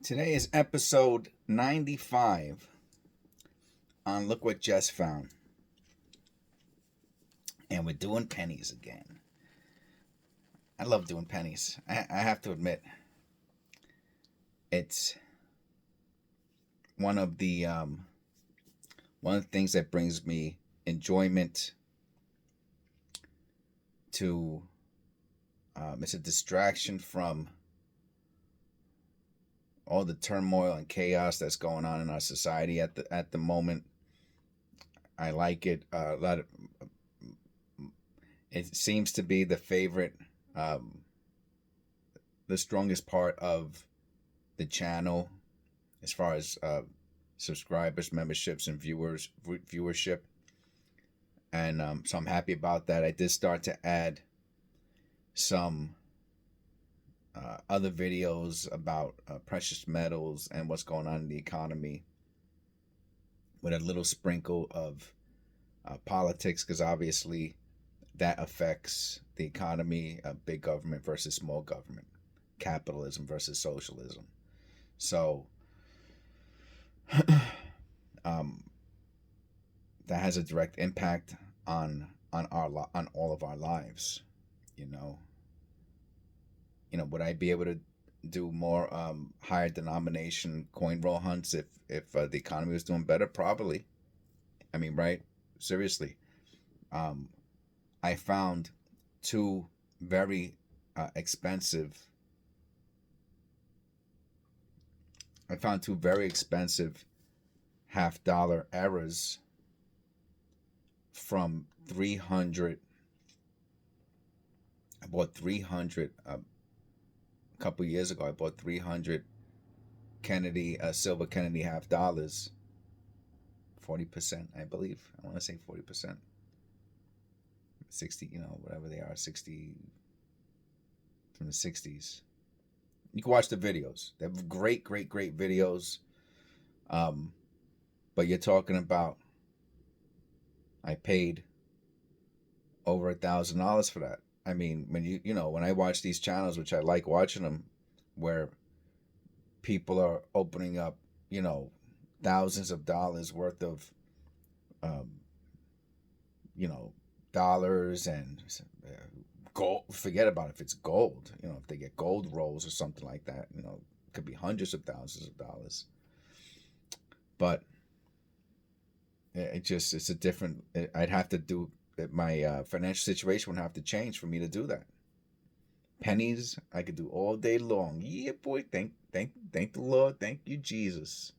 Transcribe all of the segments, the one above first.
Today is episode 95 on Look What Just Found. And we're doing pennies again. I love doing pennies. I have to admit, it's one of the things that brings me enjoyment to. It's a distraction from all the turmoil and chaos that's going on in our society at the moment. I like it. It seems to be the favorite, the strongest part of the channel as far as subscribers, memberships, and viewership. And so I'm happy about that. I did start to add some other videos about precious metals and what's going on in the economy, with a little sprinkle of politics, because obviously that affects the economy, big government versus small government, capitalism versus socialism. So that has a direct impact on all of our lives. You know, would I be able to do more higher denomination coin roll hunts if the economy was doing better? Probably. I mean, right? Seriously. I found two very expensive. I found two very expensive $half errors from 300. I bought 300 a couple years ago. I bought 300 Kennedy, silver Kennedy $half, 40%, I believe. I want to say 40%. 60, whatever they are, 60 from the 60s. You can watch the videos. They have great videos. But you're talking about, I paid over $1,000 for that. I mean, when when I watch these channels, which I like watching them, where people are opening up, thousands of dollars worth of, dollars and gold. Forget about if it's gold. If they get gold rolls or something like that, it could be hundreds of thousands of dollars. But it's a different. I'd have to do my financial situation would have to change for me to do that. Pennies, I could do all day long. Yeah, boy. Thank the Lord. Thank you, Jesus.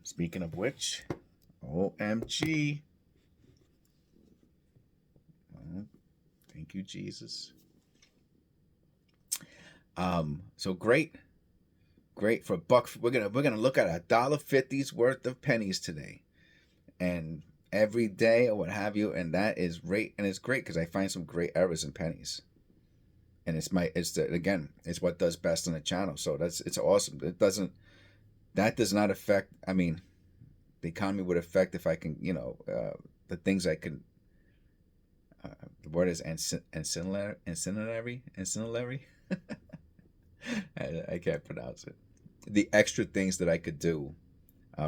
Speaking of which, OMG. Thank you, Jesus. So great for a buck. We're gonna look at $1.50's worth of pennies today, and every day or what have you, and that is great. And it's great because I find some great errors in pennies, and it's what does best on the channel. So it's awesome. That does not affect. I mean, the economy would affect if I can, the things I can. The word is ancillary. I can't pronounce it. The extra things that I could do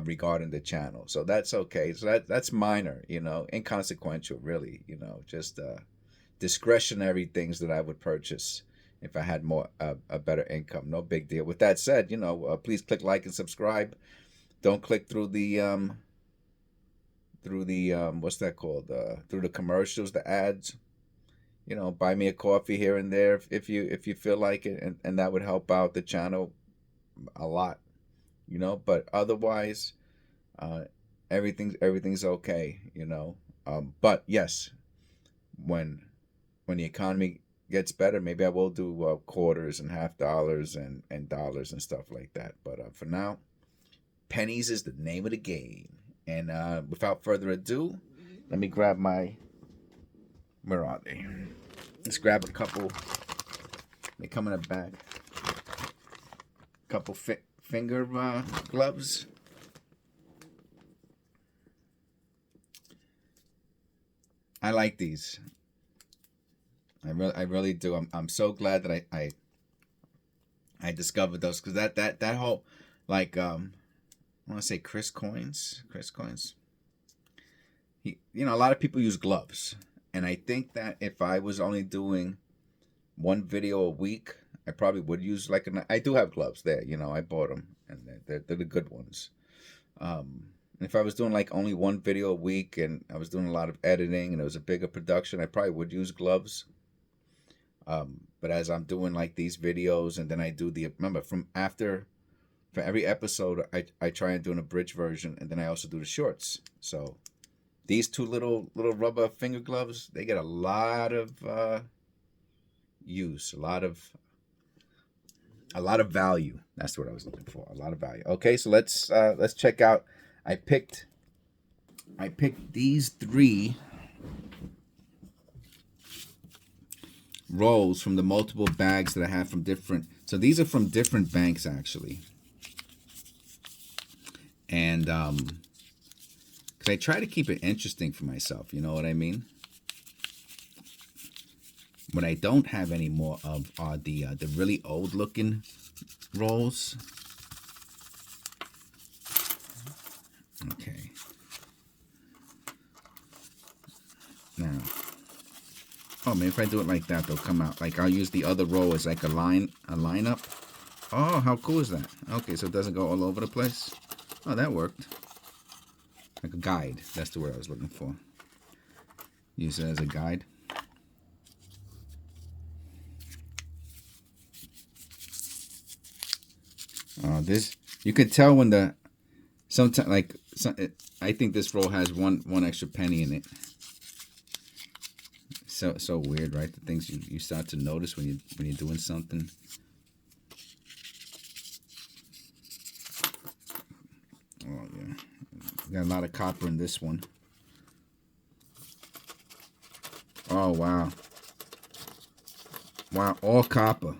regarding the channel, so that's okay. So that's minor, inconsequential, really. Just discretionary things that I would purchase if I had more a better income. No big deal. With that said, please click like and subscribe. Don't click through the what's that called? Through the commercials, the ads. Buy me a coffee here and there if you feel like it, and that would help out the channel a lot. But otherwise, everything's okay. But yes, when the economy gets better, maybe I will do quarters and $half and dollars and stuff like that. But for now, pennies is the name of the game. And without further ado, let me grab my. Where are they? Let's grab a couple. They come in a bag. Couple finger gloves. I like these. I really do. I'm so glad that I discovered those because that whole, like, I want to say Chris Coins. A lot of people use gloves, and I think that if I was only doing one video a week, I probably would use like I do have gloves there. I bought them, and they're the good ones. And if I was doing like only one video a week, and I was doing a lot of editing, and it was a bigger production, I probably would use gloves. But as I'm doing like these videos, and then I do remember for every episode, I try and do an abridged version, and then I also do the shorts. So these two little rubber finger gloves, they get a lot of use, a lot of value. That's what I was looking for. A lot of value. Okay, so let's check out. I picked these 3 rolls from the multiple bags that I have from different. So these are from different banks actually. And because I try to keep it interesting for myself, you know what I mean? What I don't have any more of are the really old looking rolls. Okay. Now, oh man, if I do it like that, they'll come out. Like I'll use the other row as like a lineup. Oh, how cool is that? Okay, so it doesn't go all over the place. Oh, that worked. Like a guide. That's the word I was looking for. Use it as a guide. This you could tell when I think this roll has one extra penny in it. So weird, right? The things you start to notice when you're doing something. Oh yeah, got a lot of copper in this one. Oh wow, all copper.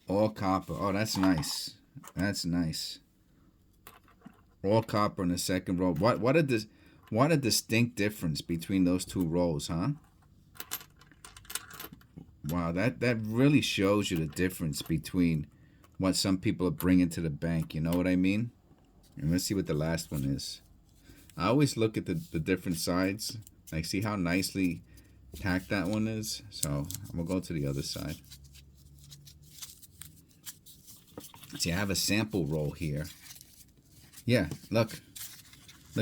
All copper. Oh, that's nice. That's nice. All copper in the second row. What a distinct difference between those two rows, huh? Wow, that really shows you the difference between what some people are bringing to the bank. You know what I mean? And let's see what the last one is. I always look at the different sides. Like, see how nicely packed that one is? So I'm going to go to the other side. See, I have a sample roll here. Yeah, look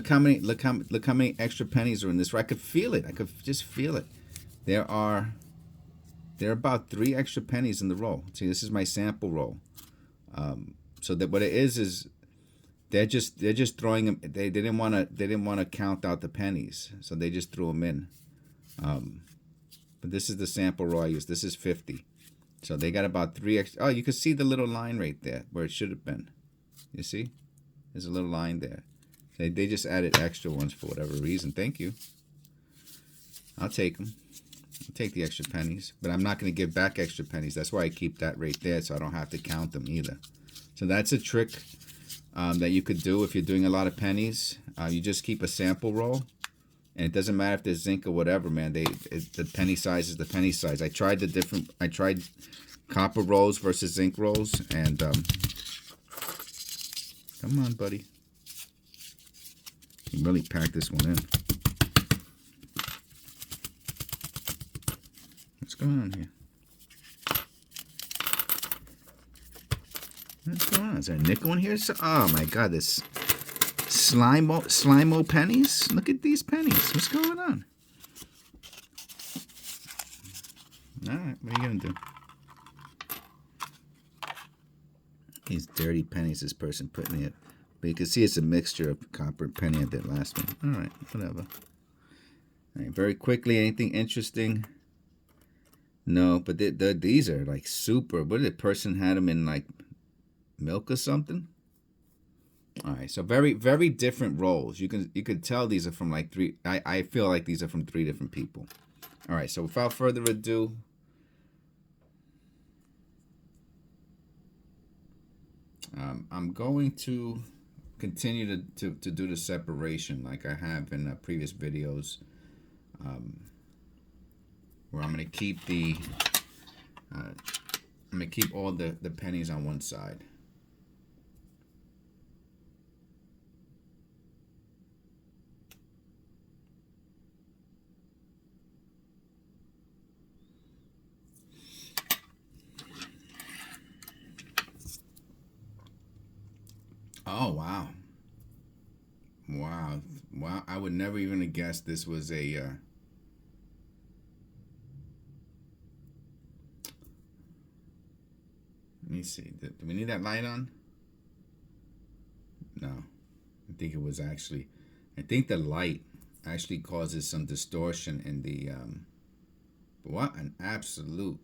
how many extra pennies are in this. I could feel it. I could just feel it. There are about 3 extra pennies in the roll. See, this is my sample roll. So that what it is they're just throwing them. They didn't want to count out the pennies, so they just threw them in. But this is the sample roll I used. This is 50. So they got about 3 extra. Oh, you can see the little line right there where it should have been. You see? There's a little line there. They just added extra ones for whatever reason. Thank you. I'll take them. I'll take the extra pennies. But I'm not going to give back extra pennies. That's why I keep that right there so I don't have to count them either. So that's a trick that you could do if you're doing a lot of pennies. You just keep a sample roll. And it doesn't matter if there's zinc or whatever, man. The penny size is the penny size. I tried copper rolls versus zinc rolls, and come on, buddy. You really packed this one in. What's going on here? What's going on? Is there a nickel in here? Oh my God, this Slimo pennies? Look at these pennies. What's going on? Alright, what are you going to do? These dirty pennies this person put in it. But you can see it's a mixture of copper and penny I did last one. Alright, whatever. Alright, very quickly, anything interesting? No, but these are like super. What did the person had them in, like milk or something? All right, so very, very different rolls. You could tell these are from like 3. I feel like these are from 3 different people. All right, so without further ado, I'm going to continue to do the separation like I have in previous videos, where I'm going to keep the I'm gonna keep all the pennies on one side. Oh wow, wow, wow! I would never even have guessed this was a. Let me see. Do we need that light on? No, I think it was actually. I think the light actually causes some distortion in the. What an absolute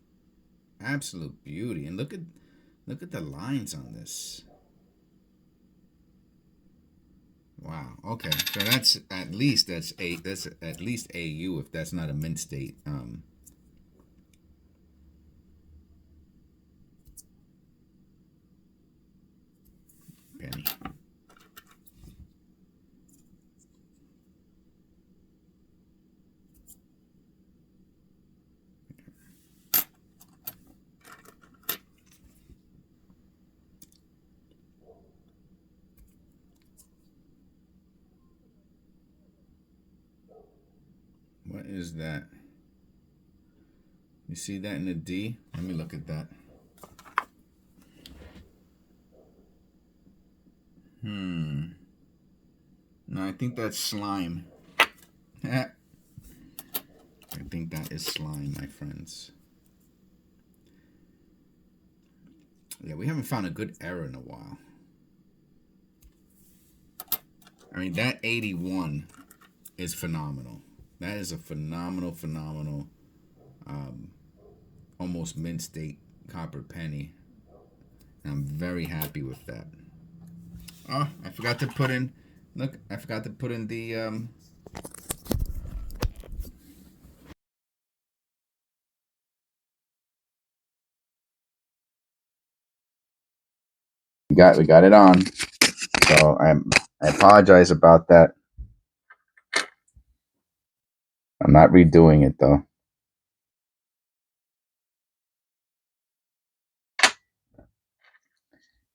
beauty! And look at the lines on this. Wow. Okay. So that's at least that's at least AU if that's not a mint state. Penny. What is that? You see that in the D? Let me look at that. No, I think that's slime. I think that is slime, my friends. Yeah, we haven't found a good error in a while. I mean, that 81 is phenomenal. That is a phenomenal, almost mint state copper penny. And I'm very happy with that. Oh, I forgot to put in. Look, I forgot to put in the. We got it on. So I apologize about that. I'm not redoing it though.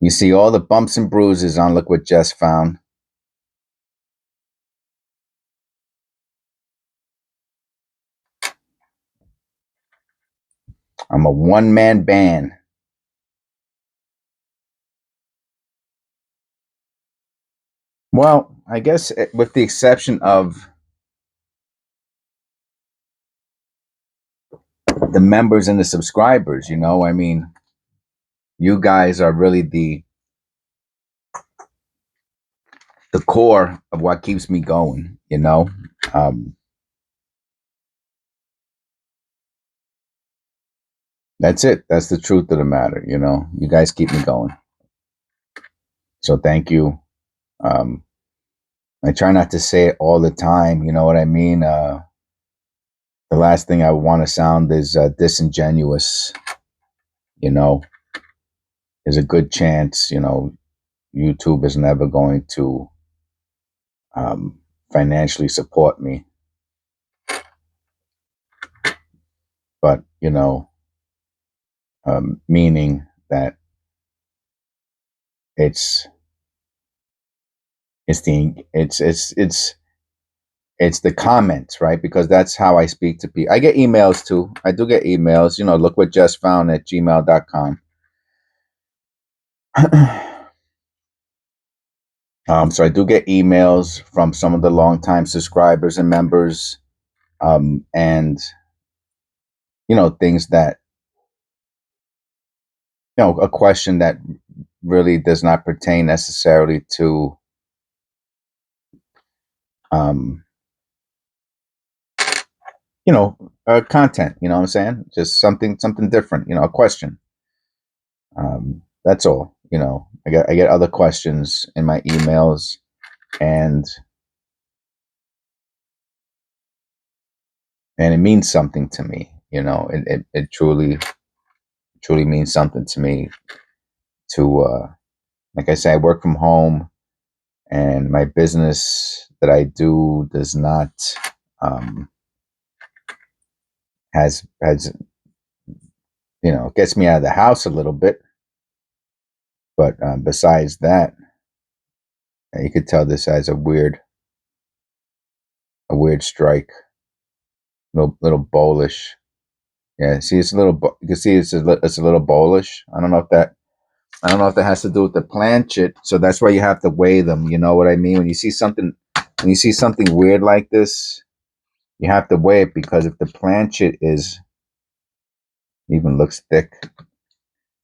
You see all the bumps and bruises on Look What Jess Found. I'm a one-man band. Well, I guess with the exception of the members and the subscribers, you know, I mean, you guys are really the core of what keeps me going, you know. That's it. That's the truth of the matter, you know. You guys keep me going. So thank you. I try not to say it all the time, you know what I mean? The last thing I want to sound is disingenuous, you know. There's a good chance, you know, YouTube is never going to financially support me. But, you know, meaning that it's it's the it's the comments, right? Because that's how I speak to people. I get emails too. I do get emails, you know, look what just found at gmail.com. So I do get emails from some of the longtime subscribers and members, and you know, things that, you know, a question that really does not pertain necessarily to um, you know, content. You know what I'm saying? Just something different. You know, a question. That's all. You know, I get other questions in my emails, and it means something to me. You know, it truly means something to me. To like I say, I work from home, and my business that I do does not has it gets me out of the house a little bit. But besides that, you could tell this has a weird strike, little bowlish. Yeah, see, it's a little. You can see it's a little bowlish. I don't know if that has to do with the planchet. So that's why you have to weigh them. You know what I mean? When you see something weird like this, you have to weigh it, because if the planchet is even looks thick,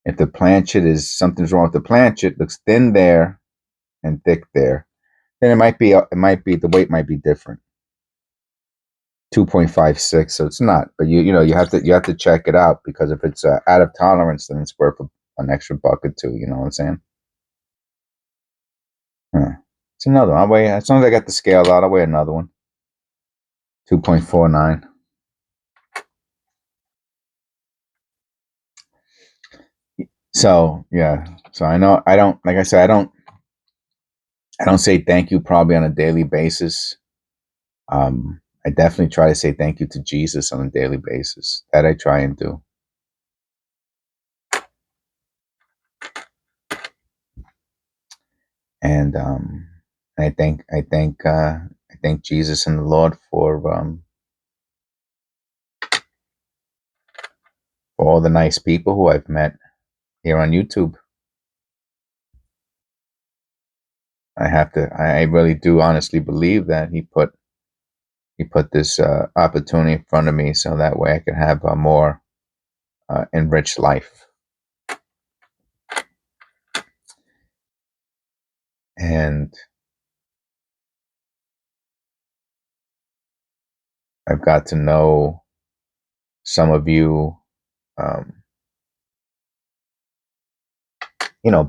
if the planchet is something's wrong with the planchet, looks thin there and thick there, then the weight might be different. 2.56, so it's not. But you have to check it out, because if it's out of tolerance, then it's worth an extra buck or two. You know what I'm saying? Huh. It's another one. I'll weigh, as long as I got the scale out, I'll weigh another one. 2.49. So yeah. So I know I don't, like I said, I don't say thank you probably on a daily basis. I definitely try to say thank you to Jesus on a daily basis. That I try and do. And I thank Jesus and the Lord for all the nice people who I've met here on YouTube. I really do honestly believe that he put this opportunity in front of me, so that way I can have a more enriched life. And I've got to know some of you, um,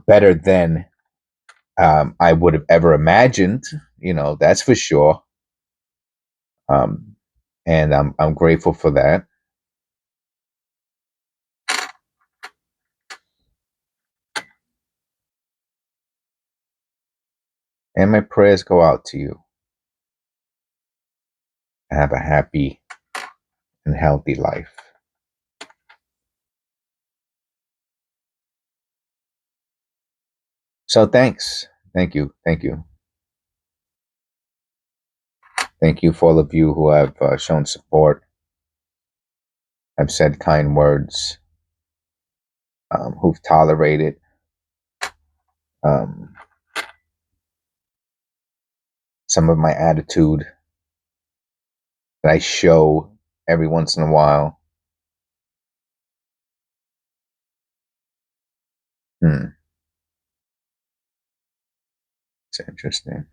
better than I would have ever imagined. That's for sure. Um, and I'm grateful for that. And my prayers go out to you. Have a happy and healthy life. So thanks. Thank you. Thank you. Thank you for all of you who have shown support, have said kind words, who've tolerated um, some of my attitude that I show every once in a while. It's interesting.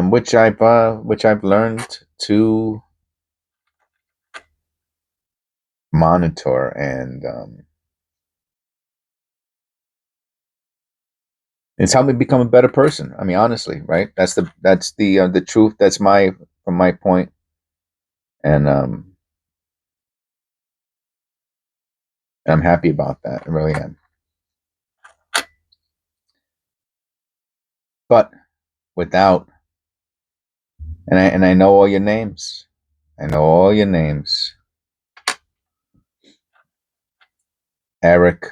Which I've learned to monitor, and it's helped me become a better person. I mean, honestly, right? That's the truth. That's from my point, and I'm happy about that. I really am. But without, and I know all your names. I know all your names. Eric,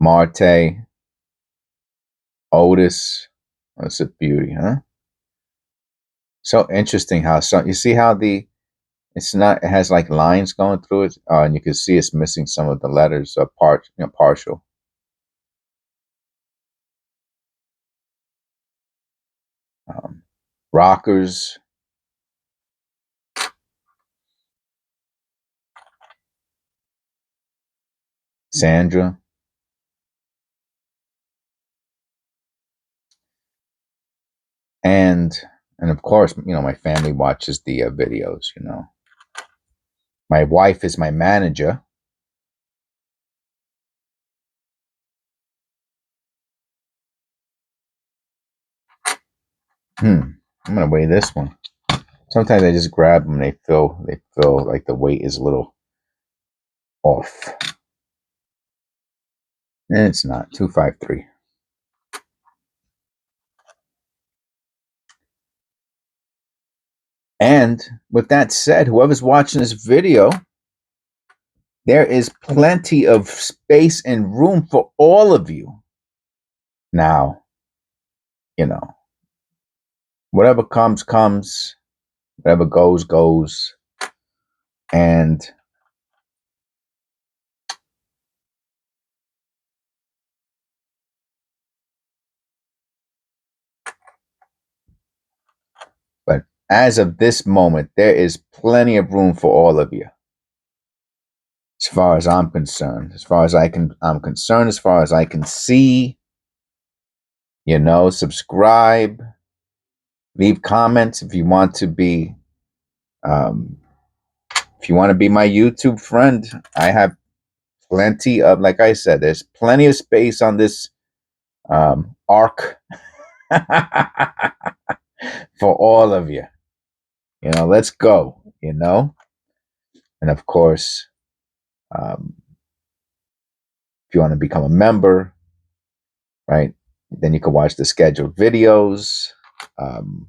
Mar-Tay, Otis. That's a beauty, huh? So interesting how you see how it has like lines going through it, and you can see it's missing some of the letters, partial. Um, Rockers, Sandra, and of course, my family watches the videos. My wife is my manager. I'm gonna weigh this one. Sometimes I just grab them. They feel like the weight is a little off, and it's not. 253. And with that said, whoever's watching this video, there is plenty of space and room for all of you. Now, you know, whatever comes, comes, whatever goes, goes. And but as of this moment, there is plenty of room for all of you. As far as I'm concerned, as far as I'm concerned, as far as I can see, subscribe, leave comments if you want to be, if you want to be my YouTube friend. I have plenty of, like I said, there's plenty of space on this arc for all of you. Let's go. And of course, if you want to become a member, right, then you can watch the scheduled videos. And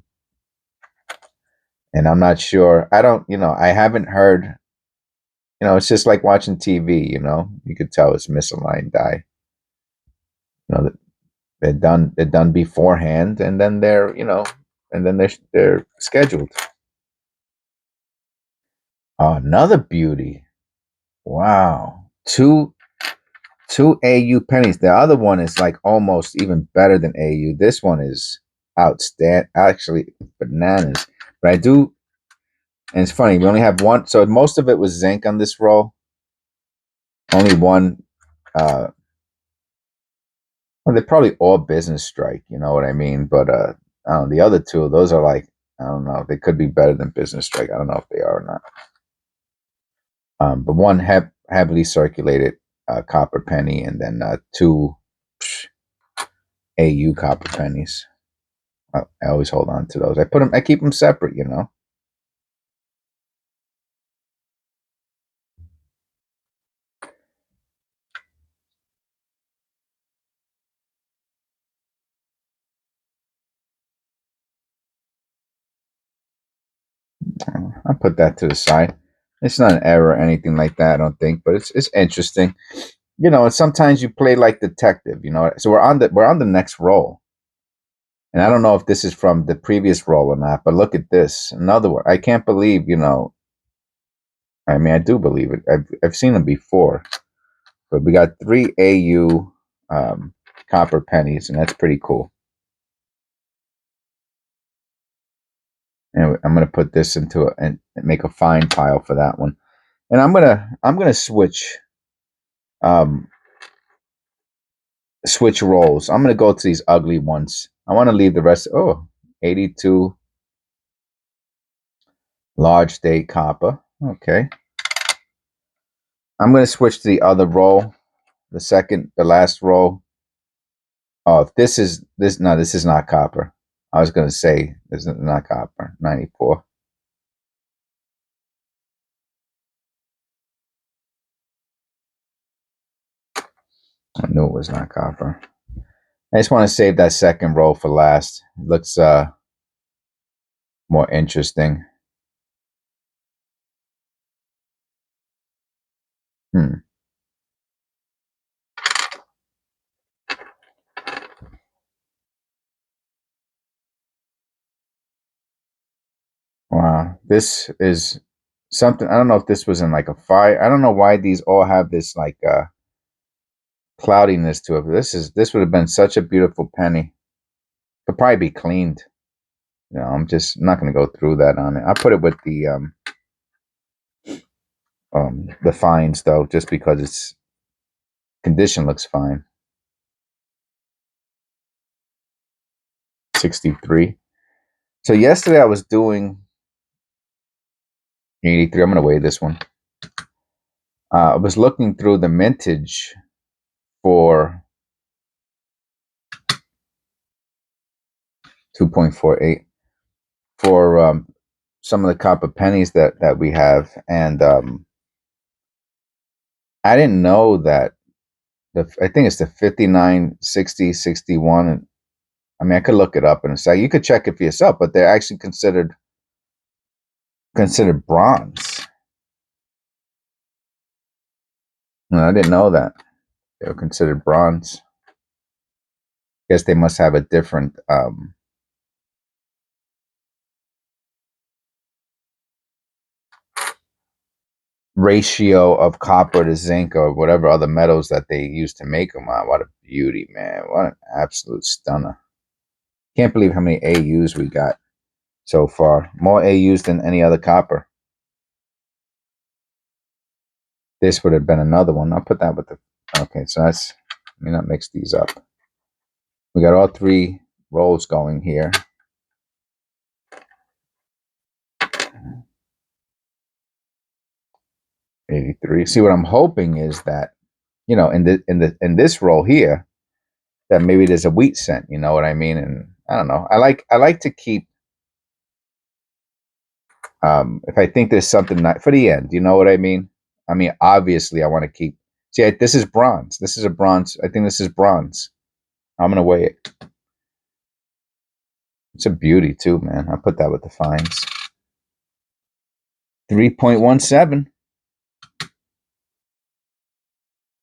I'm not sure. I haven't heard. It's just like watching TV. You could tell it's misaligned dye. That they're done beforehand, and then they're scheduled. Oh, another beauty. Wow. Two AU pennies. The other one is like almost even better than AU. This one is outstanding. Actually, bananas. But I do, and it's funny, we only have one. So most of it was zinc on this roll. Only one. Well, they're probably all business strike. You know what I mean? But the other two, those are like, I don't know. They could be better than business strike. I don't know if they are or not. But one heavily circulated copper penny, and then two AU copper pennies. I always hold on to those. I keep them separate. I'll put that to the side. It's not an error or anything like that, I don't think, but it's interesting. And sometimes you play like detective. So we're on the next roll. And I don't know if this is from the previous roll or not, but look at this. Another one. I can't believe, I mean, I do believe it. I've seen them before. But we got 3 AU copper pennies, and that's pretty cool. And I'm gonna put this into and make a fine pile for that one. And I'm gonna switch switch rolls. I'm gonna go to these ugly ones. I want to leave the rest. 82 large day copper. Okay. I'm gonna switch to the other roll, the last roll. Oh, this is not copper. I was gonna say this is not copper. 94. I knew it was not copper. I just want to save that second roll for last. It looks more interesting. Wow, this is something. I don't know if this was in like a fire. I don't know why these all have this like cloudiness to it. But this would have been such a beautiful penny. Could probably be cleaned. I'm just not going to go through that on it. I put it with the fines though, just because its condition looks fine. 63. So yesterday I was doing 83. I'm going to weigh this one. I was looking through the mintage for 2.48 for some of the copper pennies that we have, and I didn't know that I think it's the 59, 60, 61. I mean, I could look it up in a second. You could check it for yourself, but they're actually considered considered bronze. No, I didn't know that. They were considered bronze. Guess they must have a different ratio of copper to zinc or whatever other metals that they used to make them on. What a beauty, man. What an absolute stunner. Can't believe how many AUs we got so far. More AUs than any other copper. This would have been another one. I'll put that with the... Okay, so that's... Let me not mix these up. We got all three rolls going here. $83. See, what I'm hoping is that, you know, in this roll here, that maybe there's a wheat cent. You know what I mean? And I don't know. I like to keep. If I think there's something not, for the end, you know what I mean? I mean, obviously, I want to keep. See, this is bronze. This is a bronze. I think this is bronze. I'm gonna weigh it. It's a beauty too, man. I'll put that with the fines. 3.17.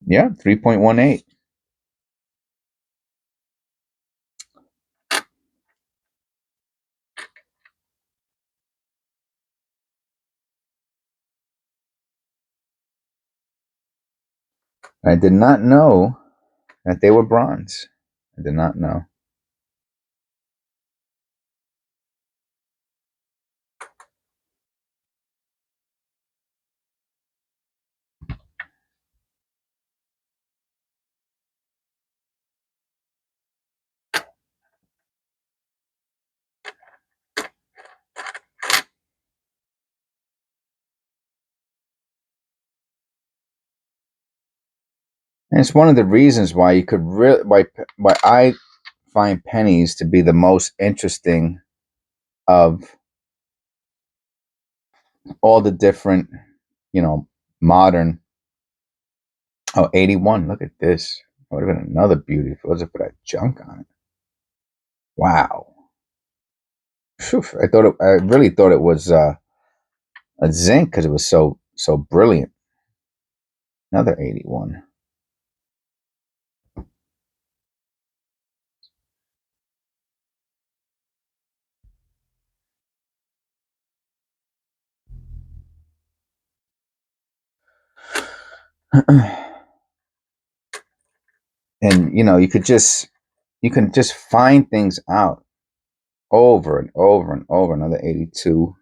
Yeah, 3.18. I did not know that they were bronze. I did not know. And it's one of the reasons why you could really why I find pennies to be the most interesting of all the different, you know, modern. Oh, 81. Look at this. That would have been another beauty if it wasn't for that junk on it. Wow. Phew, I really thought it was a zinc because it was so brilliant. Another 81. And you know, you can just find things out over and over and over. Another 82.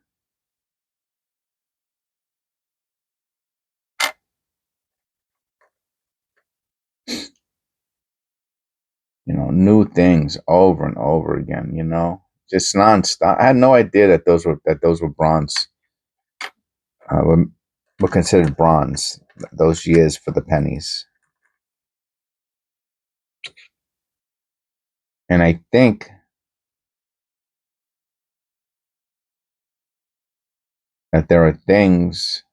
You know, new things over and over again, you know, just nonstop. I had no idea that those were bronze, were considered bronze those years for the pennies. And I think that there are things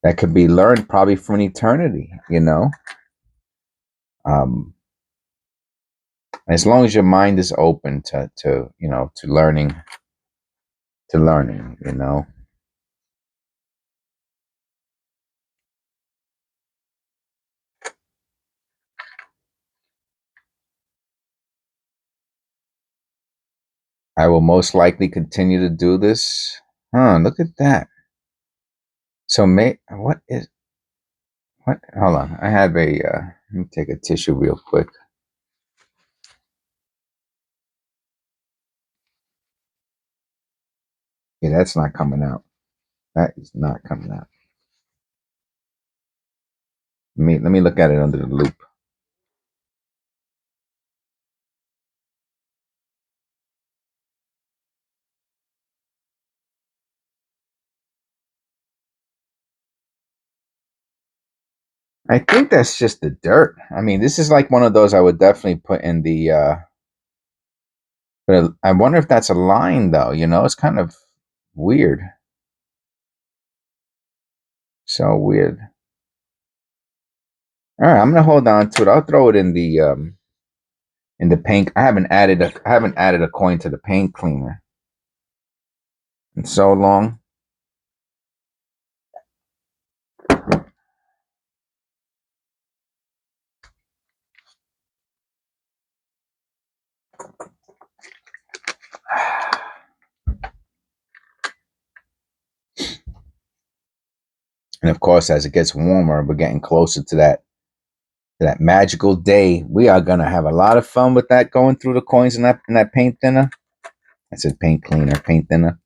that could be learned probably from an eternity, you know. As long as your mind is open to you know, to learning, you know. I will most likely continue to do this. Look at that. So what? Hold on. I have a let me take a tissue real quick. Yeah, that's not coming out. That is not coming out. Let me look at it under the loop. I think that's just the dirt. I mean, this is like one of those I would definitely put in the but I wonder if that's a line though, you know, it's kind of weird. So weird. All right, I'm gonna hold on to it. I'll throw it in in the paint. I haven't added a coin to the paint cleaner in so long. And of course, as it gets warmer, we're getting closer to that magical day. We are gonna have a lot of fun with that, going through the coins in that paint thinner. I said paint cleaner, paint thinner.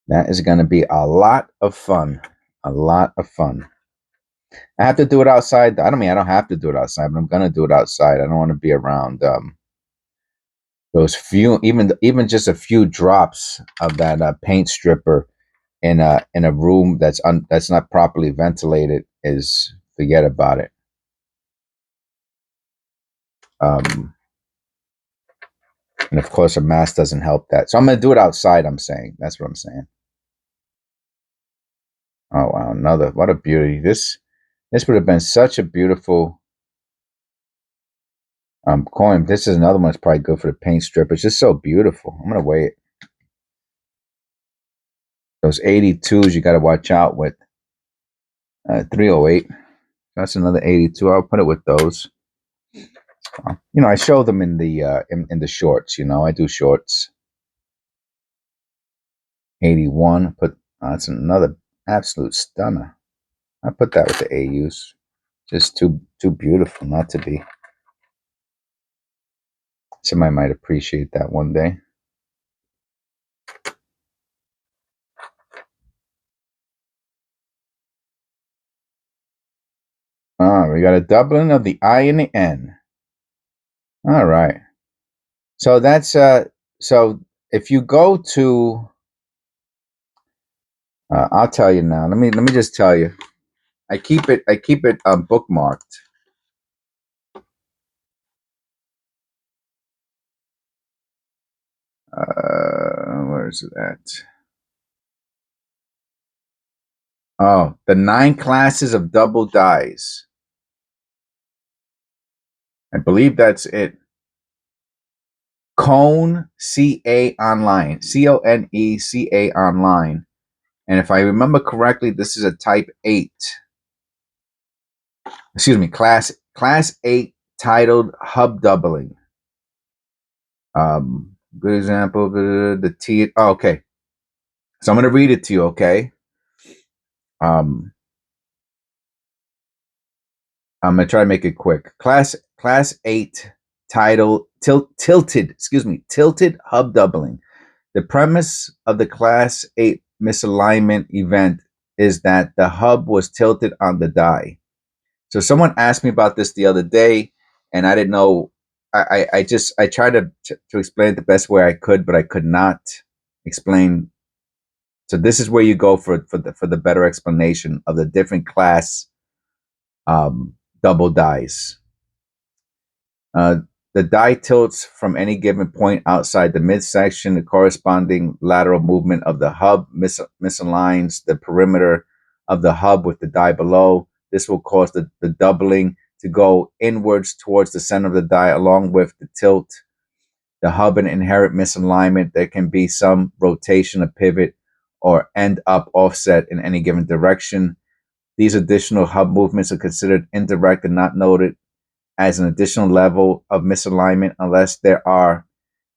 That is gonna be a lot of fun. A lot of fun. I have to do it outside. I don't have to do it outside, but I'm gonna do it outside. I don't want to be around those few, even just a few drops of that paint stripper in a room that's not properly ventilated. Is forget about it. And of course, a mask doesn't help that. So I'm gonna do it outside. I'm saying that's what I'm saying. Oh wow, what a beauty! This would have been such a beautiful coin. This is another one that's probably good for the paint strip. It's just so beautiful. I'm gonna weigh it. Those 82s you got to watch out with. 308. That's another 82. I'll put it with those. I show them in the shorts. I do shorts. 81. That's another absolute stunner. I put that with the AUs. Just too beautiful not to be. Somebody might appreciate that one day. We got a doubling of the I and the N. All right. So that's so if you go to I'll tell you now. Let me just tell you. I keep it bookmarked. Where is it at? Oh, the 9 classes of double dies. I believe that's it. Cone CA online. CONECA online. And if I remember correctly, this is a type 8. Excuse me, class 8 titled hub doubling. Good example. The T. Oh, okay. So I'm gonna read it to you, okay? I'm gonna try to make it quick. Class 8 title tilted hub doubling. The premise of the class 8 misalignment event is that the hub was tilted on the die. So someone asked me about this the other day, and I didn't know. I tried to explain it the best way I could, but I could not explain. So this is where you go for the better explanation of the different class double dies. The die tilts from any given point outside the midsection. The corresponding lateral movement of the hub misaligns the perimeter of the hub with the die below. This will cause the doubling to go inwards towards the center of the die, along with the tilt. The hub and inherent misalignment. There can be some rotation, a pivot, or end up offset in any given direction. These additional hub movements are considered indirect and not noted as an additional level of misalignment unless there are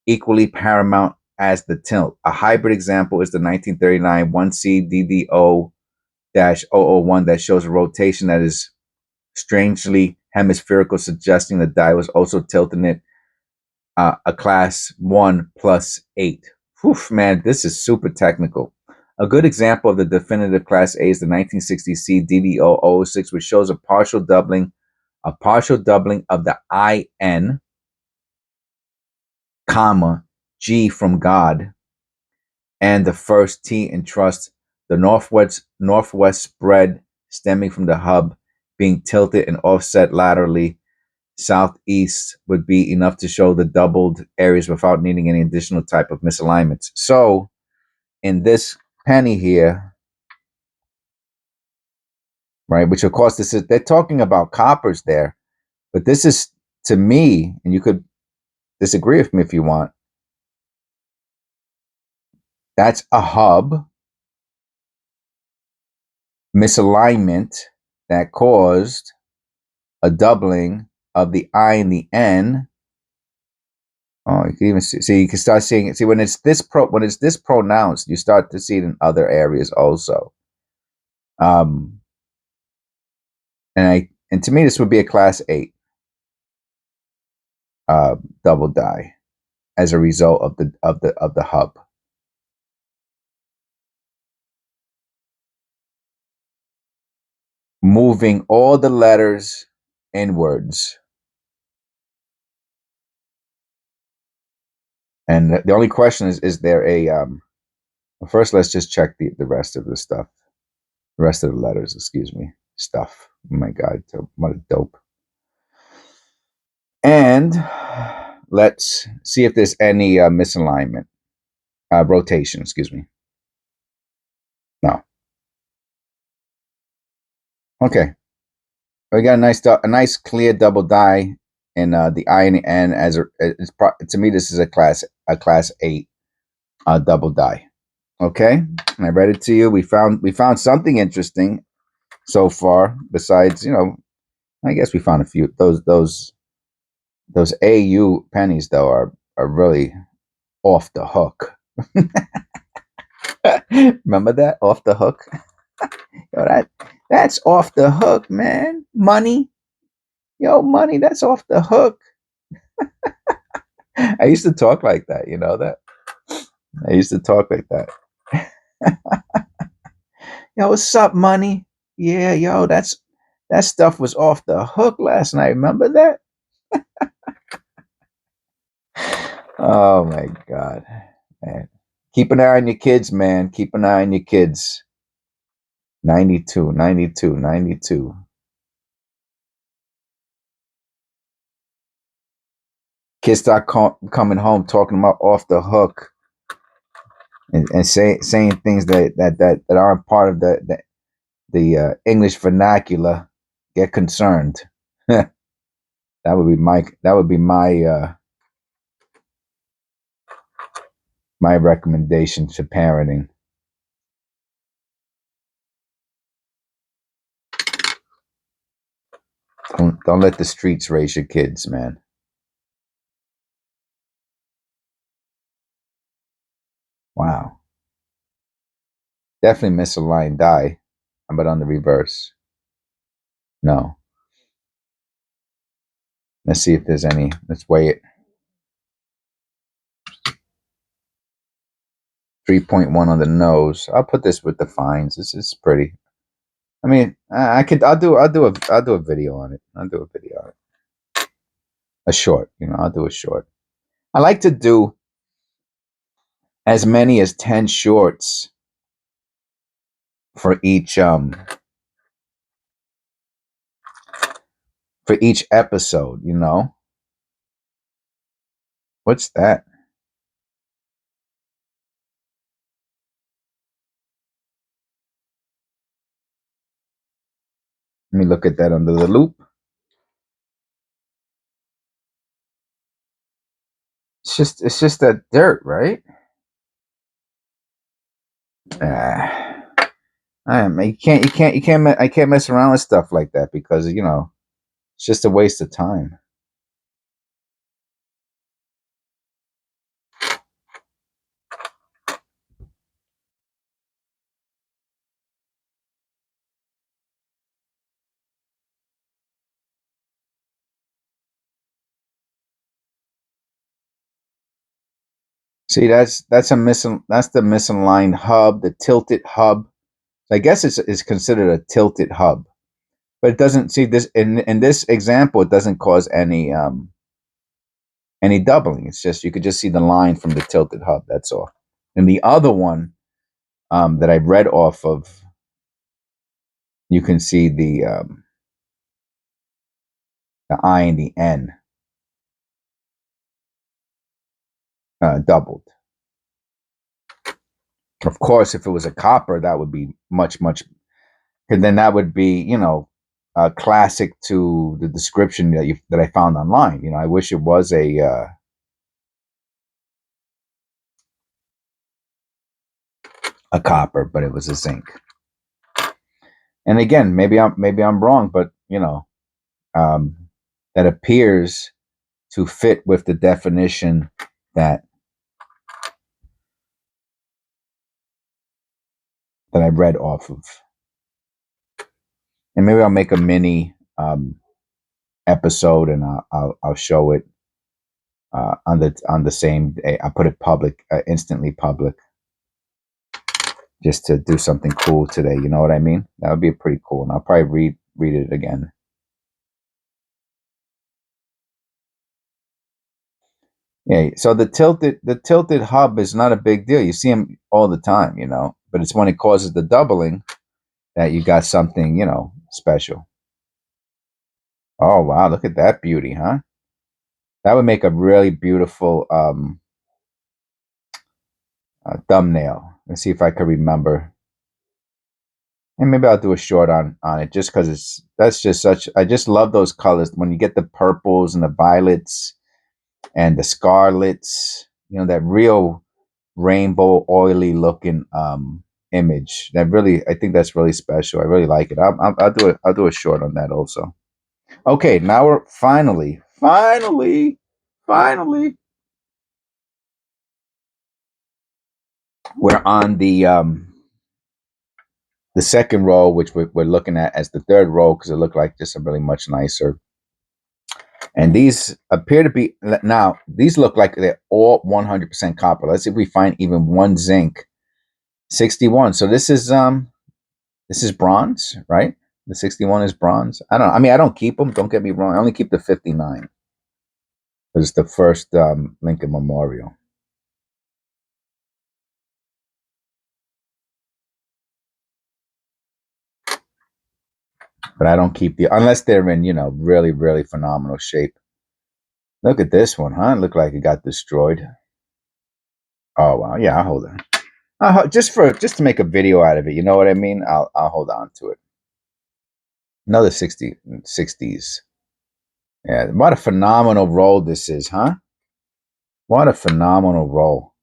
equally paramount as the tilt. A hybrid example is the 1939 1C DDO-001 that shows a rotation that is strangely hemispherical, suggesting the die was also tilting it a class 1 plus 8. Whew, man, this is super technical. A good example of the definitive class A is the 1960 C DDO-006, which shows a partial doubling of the IN, comma, G from God, and the first T in trust, the northwest spread stemming from the hub being tilted and offset laterally southeast would be enough to show the doubled areas without needing any additional type of misalignments. So in this penny here, right? Which of course this is, they're talking about coppers there, but this is, to me, and you could disagree with me if you want, that's a hub misalignment that caused a doubling of the I and the N. Oh, you can even see, you can start seeing it. See, when it's this pronounced, you start to see it in other areas also. And to me, this would be a class 8 double die as a result of the hub. Moving all the letters inwards. And the only question is there a well, first let's just check the rest of the stuff. The rest of the letters, excuse me. Stuff. Oh my god, what a dope. And let's see if there's any misalignment. Rotation, excuse me. No. Okay. We got a nice clear double die in the I and the N as to me this is a class 8 double die. Okay, I read it to you. We found something interesting so far. Besides, I guess we found a few. Those AU pennies though are really off the hook. Remember that, off the hook? Yo, that's off the hook, man. Money, money. That's off the hook. I used to talk like that. You know that. I used to talk like that. Yo, what's up, money? Yeah, yo, that stuff was off the hook last night. Remember that? Oh my god, man. Keep an eye on your kids, man. Keep an eye on your kids. 92, 92, 92. Kids start coming home talking about off the hook and saying things that aren't part of the English vernacular. Get concerned. That would be my recommendation to parenting. Don't let the streets raise your kids, man. Wow. Definitely misaligned die. How about on the reverse? No. Let's see if there's any. Let's weigh it. 3.1 on the nose. I'll put this with the fines. This is pretty. I mean, I'll do a video on it. I'll do a video on it. A short, I'll do a short. I like to do as many as 10 shorts for each episode, What's that? Let me look at that under the loop. It's just that dirt, right? You can't. I can't mess around with stuff like that because it's just a waste of time. See, that's the misaligned hub, the tilted hub. I guess it's considered a tilted hub, but it doesn't see this in this example. It doesn't cause any doubling. It's just you could just see the line from the tilted hub. That's all. And the other one that I read off of, you can see the I and the N doubled. Of course, if it was a copper, that would be much, much And then that would be, classic to the description that I found online. I wish it was a copper, but it was a zinc. And again, maybe I'm wrong, but um, that appears to fit with the definition that I read off of. And maybe I'll make a mini episode, and I'll show it on the same day. I'll put it public, instantly public, just to do something cool today. You know what I mean? That would be pretty cool, and I'll probably read it again. Yeah. So the tilted hub is not a big deal. You see them all the time, but it's when it causes the doubling that you got something, special. Oh wow, look at that beauty, huh? That would make a really beautiful thumbnail. Let's see if I could remember. And maybe I'll do a short on it, just because that's just such. I just love those colors when you get the purples and the violets and the scarlets. That real rainbow, oily looking image. I think that's really special. I really like it. I'll do a short on that also. Okay, now we're finally, we're on the second roll, which we're looking at as the third roll, because it looked like just a really much nicer. And these appear to be, now these look like they're all 100% copper. Let's see if we find even one zinc. 61. So this is bronze, right? The 61 is bronze. I don't know. I mean, I don't keep them. Don't get me wrong. I only keep the 59 because it's the first Lincoln Memorial. But I don't keep unless they're in, really, really phenomenal shape. Look at this one, huh? It looked like it got destroyed. Oh wow, yeah, I'll hold on. Just to make a video out of it, you know what I mean? I'll hold on to it. Another 60s. Yeah, what a phenomenal roll this is, huh? What a phenomenal roll.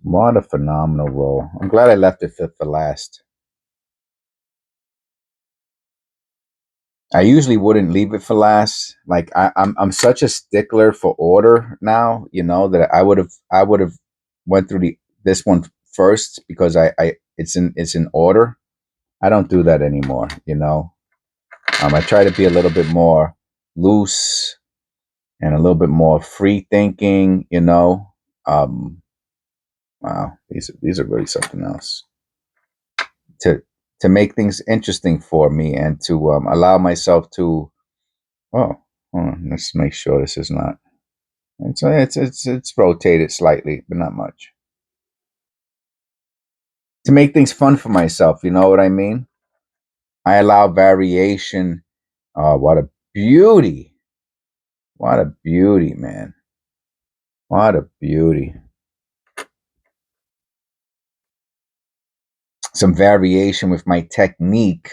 What a phenomenal roll. I'm glad I left it for last. I usually wouldn't leave it for last. Like I'm such a stickler for order now, that I would have went through this one first, because it's in order. I don't do that anymore, I try to be a little bit more loose and a little bit more free thinking. Wow, these are really something else. To make things interesting for me, and to allow myself to. Oh, hold on, let's make sure this is not. It's rotated slightly, but not much. To make things fun for myself, you know what I mean? I allow variation. Oh, what a beauty! What a beauty, man! What a beauty! Some variation with my technique.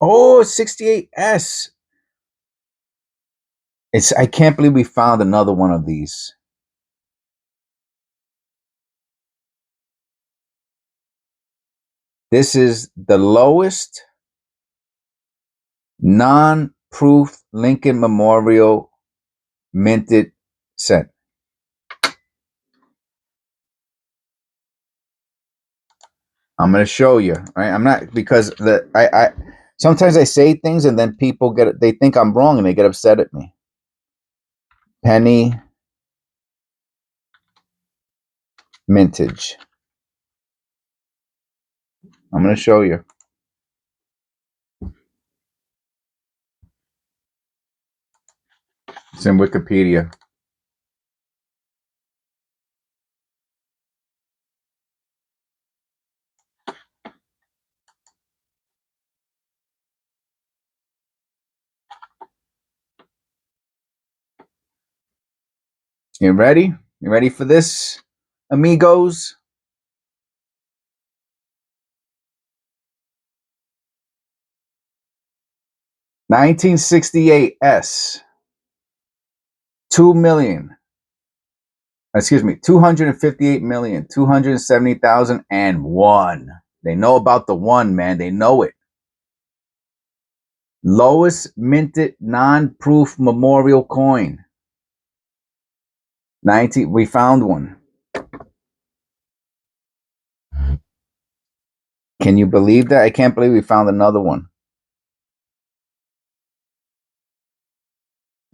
Oh, 68S. I can't believe we found another one of these. This is the lowest non-proof Lincoln Memorial minted cent. I'm going to show you, right? I'm not, because I sometimes I say things and then people they think I'm wrong and they get upset at me. Penny mintage. I'm going to show you. It's in Wikipedia. You ready? You ready for this, amigos? $1968 S. 258,270,001. They know about the one, man. They know it. Lowest minted non-proof memorial coin. We found one. Can you believe that? I can't believe we found another one.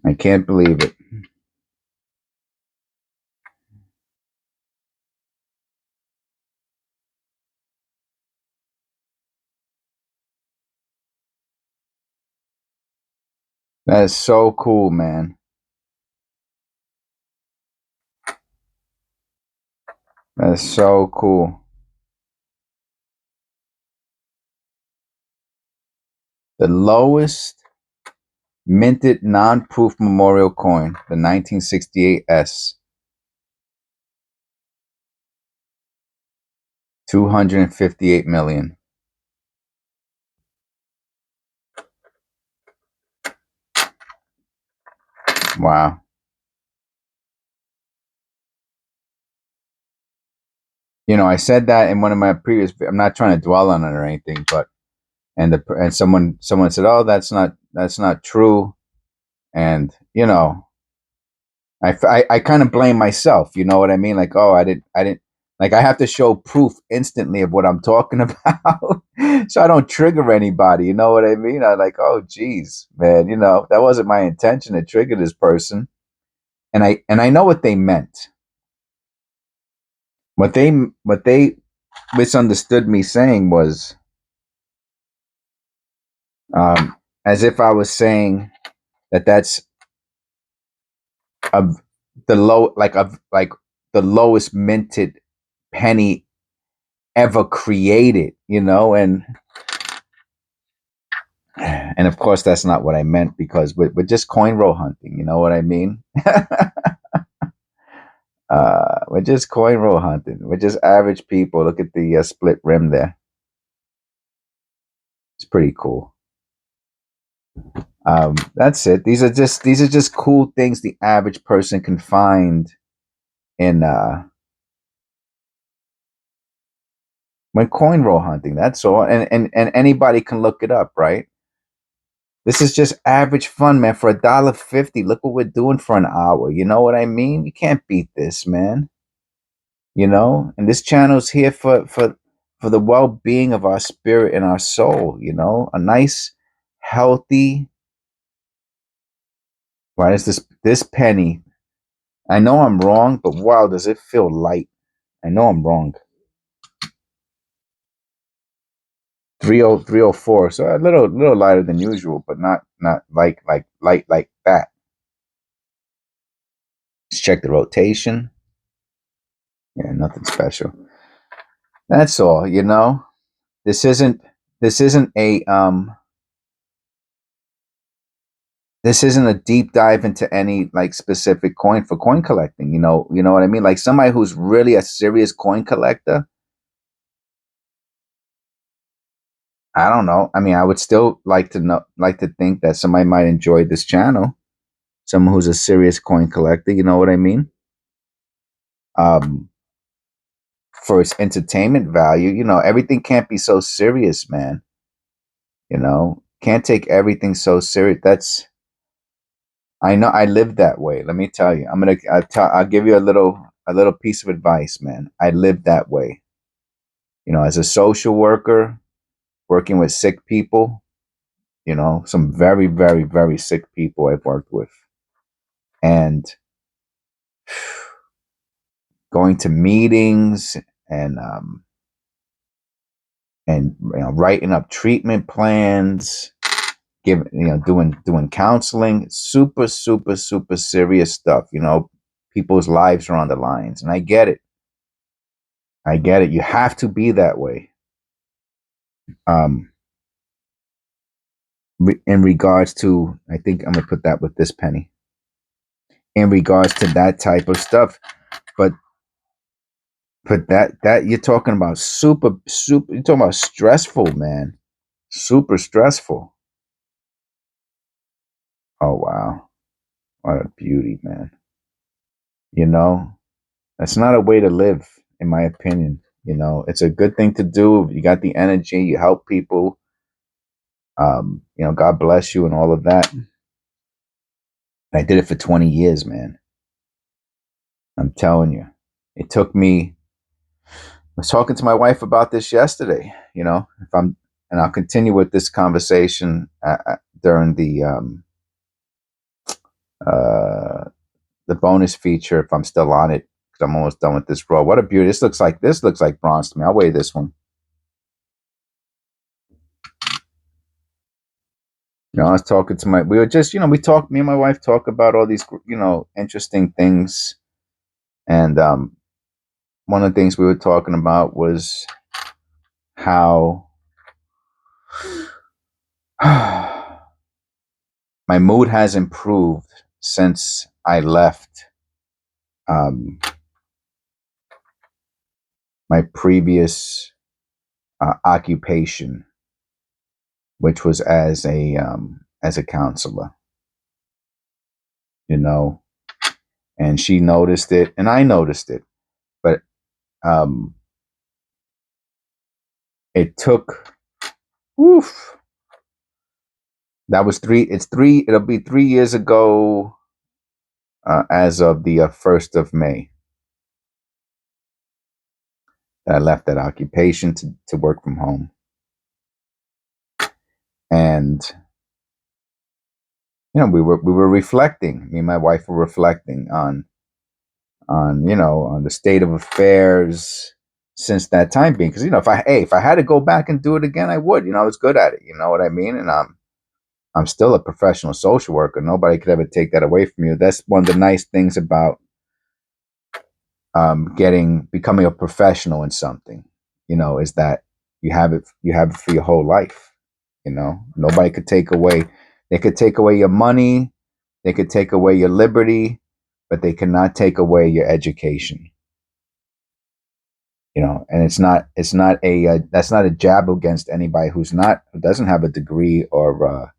I can't believe it. That is so cool, man. That is so cool. The lowest minted non-proof memorial coin, the 1968 S. 258 million. Wow. You know, I said that in one of my previous. I'm not trying to dwell on it or anything, but and someone said, "Oh, that's not true," and you know, I kind of blame myself. You know what I mean? Like, oh, I didn't like I have to show proof instantly of what I'm talking about, so I don't trigger anybody. You know what I mean? I like, oh, geez, man, you know, that wasn't my intention to trigger this person, and I know what they meant. What they misunderstood me saying was, as if I was saying that that's of the the lowest minted penny ever created, you know, and of course that's not what I meant, because we're just coin roll hunting, you know what I mean? We're just coin roll hunting. We're just average people. Look at the split rim there. It's pretty cool. That's it. These are just cool things the average person can find in when coin roll hunting. That's all. And anybody can look it up, right? This is just average fun, man. For $1.50, look what we're doing for an hour. You know what I mean? You can't beat this, man. You know, and this channel's here for the well-being of our spirit and our soul. You know, a nice, healthy. Why is this penny? I know I'm wrong, but wow, does it feel light? I know I'm wrong. 30304, so a little lighter than usual, but not light like that. Let's check the rotation. Yeah, nothing special. That's all, you know. This isn't a this isn't a deep dive into any like specific coin for coin collecting, you know what I mean? Like somebody who's really a serious coin collector, I don't know. I mean, I would still like to think that somebody might enjoy this channel. Someone who's a serious coin collector, you know what I mean? Um for its entertainment value, you know, everything can't be so serious, man. You know, can't take everything so serious. I know I live that way. Let me tell you. I'll give you a little piece of advice, man. I live that way. You know, as a social worker, working with sick people, you know, some very, very, very sick people I've worked with. And going to meetings and you know, writing up treatment plans, doing counseling, super, super, super serious stuff. You know, people's lives are on the lines, and I get it. I get it. You have to be that way. Um, in regards to, I think I'm gonna put that with this penny. In regards to that type of stuff, But that you're talking about super. You're talking about stressful, man. Super stressful. Oh wow, what a beauty, man. You know, that's not a way to live, in my opinion. You know, it's a good thing to do. You got the energy. You help people. You know, God bless you and all of that. I did it for 20 years, man. I'm telling you, it took me. I was talking to my wife about this yesterday. You know, if I'm, and I'll continue with this conversation during uh, the bonus feature if I'm still on it because I'm almost done with this roll. What a beauty! This looks like bronze to me. I'll weigh this one. You know, I was talking to we were just, we talked, me and my wife talk about all these, interesting things. And one of the things we were talking about was how my mood has improved since I left um, my previous occupation, which was as a counselor, you know, and she noticed it and I noticed it, but um, it took, woof, that was it'll be 3 years ago as of the 1st of May that I left that occupation to work from home. And, we were reflecting, me and my wife were reflecting on the state of affairs since that time being. Because, if I had to go back and do it again, I would, I was good at it. You know what I mean? And I'm still a professional social worker. Nobody could ever take that away from you. That's one of the nice things about becoming a professional in something, is that you have it for your whole life. Nobody could take away. They could take away your money. They could take away your liberty, but they cannot take away your education. And it's not that's not a jab against anybody who doesn't have a degree or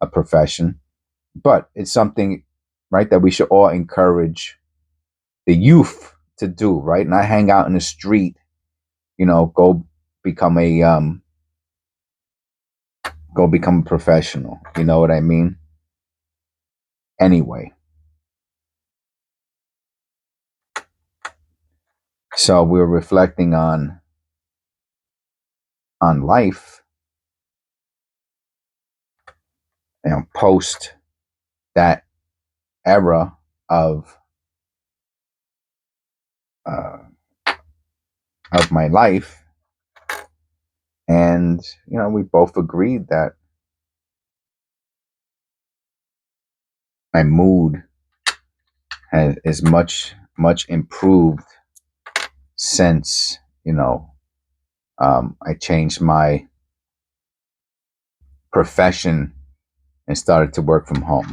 a profession, but it's something, right, that we should all encourage the youth to do, right? Not hang out in the street, go become a professional. You know what I mean? Anyway, so we were reflecting on life, post that era of uh, of my life, and we both agreed that my mood is much improved since I changed my profession and started to work from home.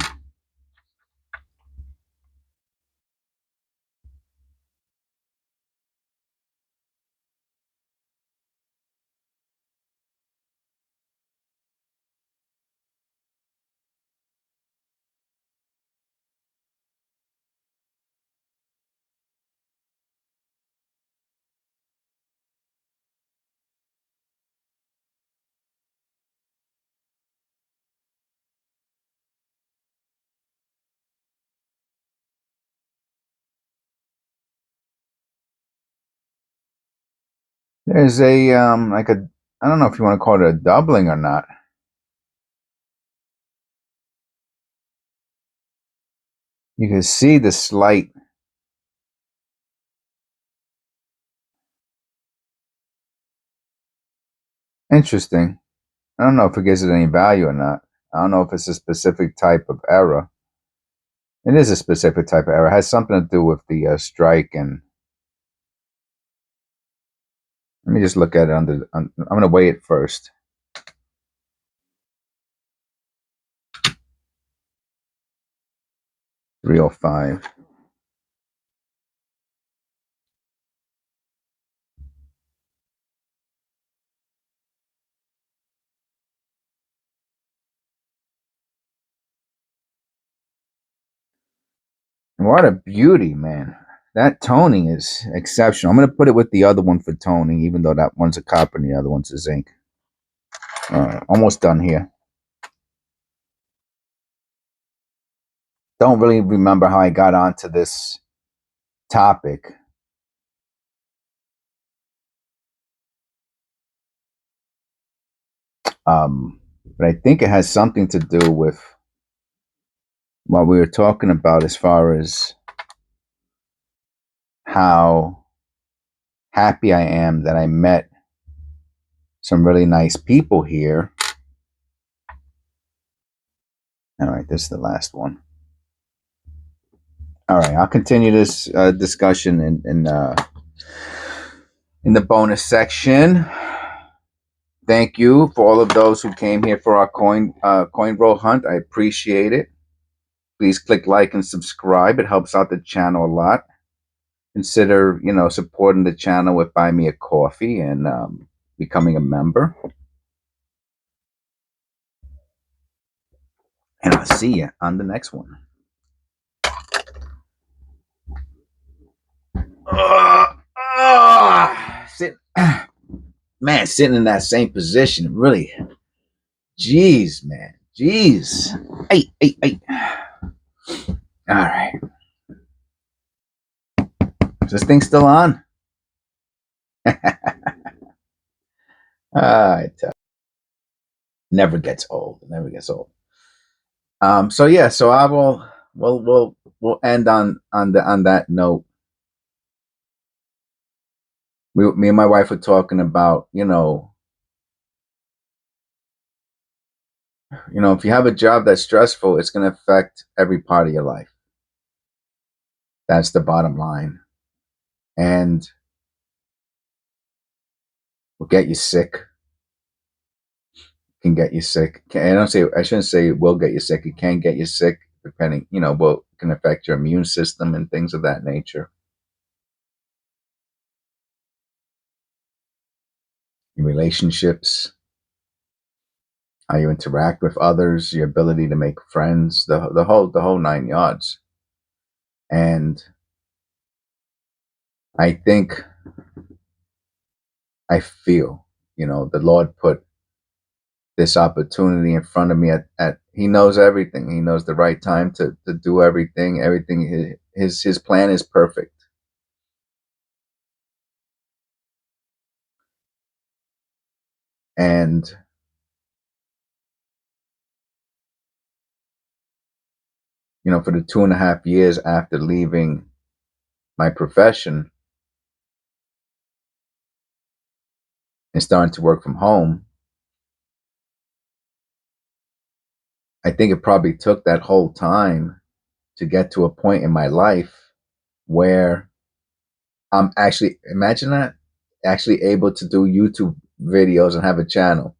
There's a like a I don't know if you want to call it a doubling or not. You can see the slight. Interesting. I don't know if it gives it any value or not. I don't know if it's a specific type of error. It is a specific type of error. It has something to do with the strike. And let me just look at it I'm going to weigh it first. .305. What a beauty, man. That toning is exceptional. I'm going to put it with the other one for toning, even though that one's a copper and the other one's a zinc. All right, almost done here. Don't really remember how I got onto this topic. But I think it has something to do with what we were talking about as far as how happy I am that I met some really nice people here. All right, this is the last one. All right, I'll continue this discussion in the bonus section. Thank you for all of those who came here for our coin roll hunt. I appreciate it. Please click like and subscribe. It helps out the channel a lot. Consider, supporting the channel with Buy Me a Coffee and becoming a member. And I'll see you on the next one. Sitting in that same position, really. Jeez, man. Jeez. Hey. All right. Is this thing still on? All right. Never gets old. Never gets old. So yeah. So I will. We'll end on that note. Me and my wife were talking about, if you have a job that's stressful, it's going to affect every part of your life. That's the bottom line. And will get you sick. Can get you sick. I shouldn't say it will get you sick. It can get you sick depending, what can affect your immune system and things of that nature. Your relationships, how you interact with others, your ability to make friends, the whole 9 yards. And I think, I feel, the Lord put this opportunity in front of me at he knows everything. He knows the right time to do everything. Everything, his plan is perfect. And for the 2.5 years after leaving my profession and starting to work from home, I think it probably took that whole time to get to a point in my life where I'm actually, imagine that, actually able to do YouTube videos and have a channel.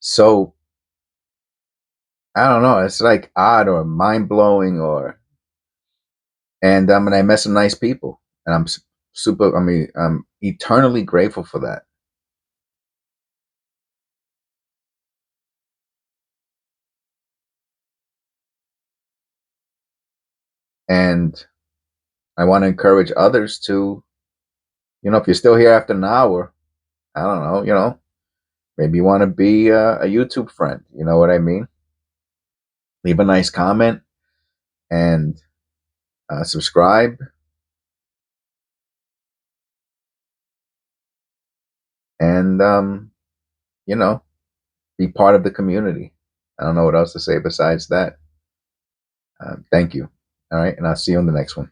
So I don't know, it's like odd or mind blowing and I met some nice people and I'm eternally grateful for that. And I want to encourage others to, if you're still here after an hour, I don't know, maybe you want to be a YouTube friend. You know what I mean? Leave a nice comment and subscribe. And, be part of the community. I don't know what else to say besides that. Thank you. All right. And I'll see you on the next one.